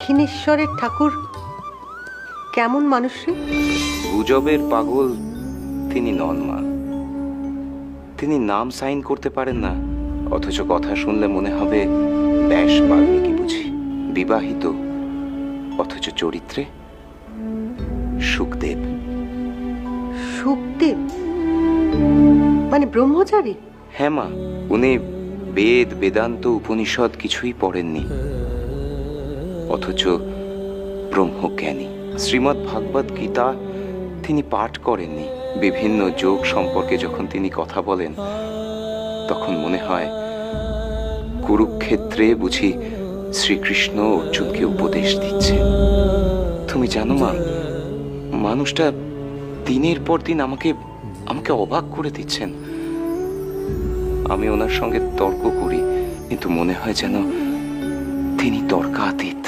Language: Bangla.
দক্ষিণেশ্বরের ঠাকুর কেমন মানুষ রে? গুজবের পাগল তিনি নন মা। তিনি নাম সাইন করতে পারেন না, অথচ কথা শুনলে মনে হবে ব্যাস বাল্মীকি বুঝি। বিবাহিত, অথচ চরিত্রে সুখদেব। সুখদেব মানে ব্রহ্মচারী? হ্যাঁ মা, উনি বেদ বেদান্ত উপনিষদ কিছুই পড়েননি, অথচ ব্রহ্মজ্ঞানী। শ্রীমদ্ ভাগবত গীতা তিনি পাঠ করেননি। বিভিন্ন যোগ সম্পর্কে যখন তিনি কথা বলেন, তখন মনে হয় কুরুক্ষেত্রে বুঝি শ্রীকৃষ্ণ অর্জুনকে উপদেশ দিচ্ছে। তুমি জানো মা, মানুষটা দিনের পর দিন আমাকে অবাক করে দিচ্ছেন। আমি ওনার সঙ্গে তর্ক করি, কিন্তু মনে হয় যেন তিনি তর্কাতীত।